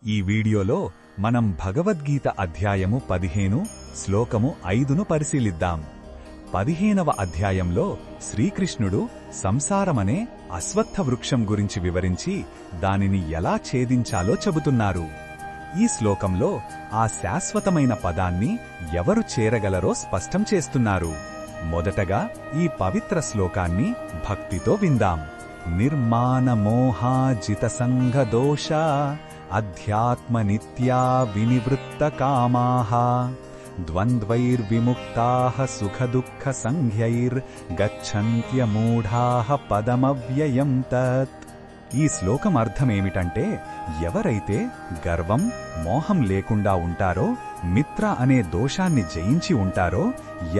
ఈ వీడియోలో మనం భగవద్గీత అధ్యాయము 15 శ్లోకము 5ను పరిశీలిద్దాం. 15వ అధ్యాయంలో శ్రీకృష్ణుడు సంసారమనే అశ్వత్థ వృక్షం గురించి వివరించి దానిని ఎలా ఛేదించాలో చెబుతున్నారు. ఈ శ్లోకంలో ఆ శాశ్వతమైన పదాన్ని ఎవరు చేరగలరో స్పష్టం చేస్తున్నారు. మొదటగా ఈ పవిత్ర శ్లోకాన్ని భక్తితో విందాం. నిర్మాణ మోహాజిత సంఘదోష అధ్యాత్మ నిత్యా వినివృత్త కామాః ద్వంద్వైర్విముక్తాః సుఖదుఃఖ సంజ్ఞైర్ గచ్చంత్యమూఢాః పదమవ్యయం తత్. ఈ శ్లోకం అర్థమేమిటంటే, ఎవరైతే గర్వం, మోహం లేకుండా ఉంటారో, మిత్ర అనే దోషాన్ని జయించి ఉంటారో,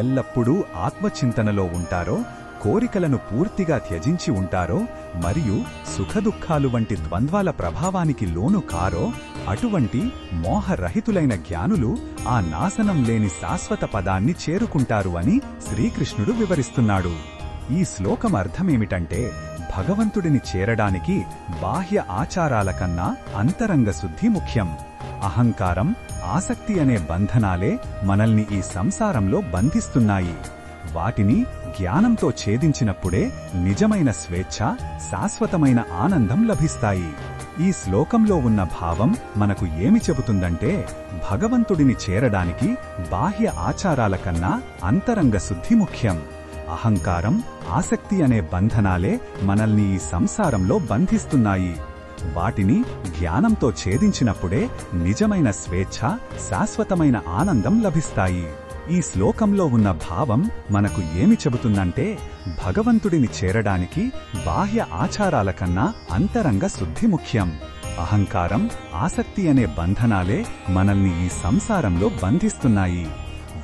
ఎల్లప్పుడూ ఆత్మచింతనలో ఉంటారో, కోరికలను పూర్తిగా త్యజించి ఉంటారో మరియు సుఖదుఖాలు వంటి ద్వంద్వాల ప్రభావానికి లోను కారో, అటువంటి మోహరహితులైన జ్ఞానులు ఆ నాశనం లేని శాశ్వత పదాన్ని చేరుకుంటారు అని శ్రీకృష్ణుడు వివరిస్తున్నాడు. ఈ శ్లోకం అర్థమేమిటంటే, భగవంతుడిని చేరడానికి బాహ్య ఆచారాల కన్నా అంతరంగ శుద్ధి ముఖ్యం. అహంకారం, ఆసక్తి అనే బంధనాలే మనల్ని ఈ సంసారంలో బంధిస్తున్నాయి. వాటిని జ్ఞానంతో ఛేదించినప్పుడే నిజమైన స్వేచ్ఛ, శాశ్వతమైన ఆనందం లభిస్తాయి. ఈ శ్లోకంలో ఉన్న భావం మనకు ఏమి చెబుతుందంటే, భగవంతుడిని చేరడానికి బాహ్య ఆచారాల కన్నా అంతరంగ శుద్ధి ముఖ్యం. అహంకారం, ఆసక్తి అనే బంధనాలే మనల్ని ఈ సంసారంలో బంధిస్తున్నాయి. వాటిని జ్ఞానంతో ఛేదించినప్పుడే నిజమైన స్వేచ్ఛ, శాశ్వతమైన ఆనందం లభిస్తాయి. ఈ శ్లోకంలో ఉన్న భావం మనకు ఏమి చెబుతుందంటే, భగవంతుడిని చేరడానికి బాహ్య ఆచారాల కన్నా అంతరంగ శుద్ధి ముఖ్యం. అహంకారం, ఆసక్తి అనే బంధనాలే మనల్ని ఈ సంసారంలో బంధిస్తున్నాయి.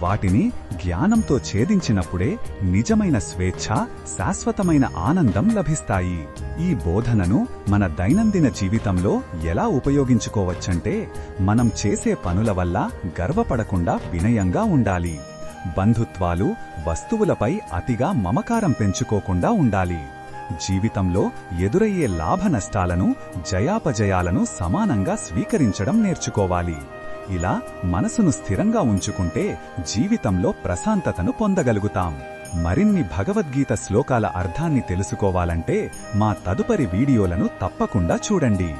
వాటిని జ్ఞానంతో ఛేదించినప్పుడే నిజమైన స్వేచ్ఛ, శాశ్వతమైన ఆనందం లభిస్తాయి. ఈ బోధనను మన దైనందిన జీవితంలో ఎలా ఉపయోగించుకోవచ్చంటే, మనం చేసే పనుల వల్ల గర్వపడకుండా వినయంగా ఉండాలి. బంధుత్వాలు, వస్తువులపై అతిగా మమకారం పెంచుకోకుండా ఉండాలి. జీవితంలో ఎదురయ్యే లాభ నష్టాలను, జయాపజయాలను సమానంగా స్వీకరించడం నేర్చుకోవాలి. ఇలా మనసును స్థిరంగా ఉంచుకుంటే జీవితంలో ప్రశాంతతను పొందగలుగుతాం. మరిన్ని భగవద్గీత శ్లోకాల అర్థాన్ని తెలుసుకోవాలంటే మా తదుపరి వీడియోలను తప్పకుండా చూడండి.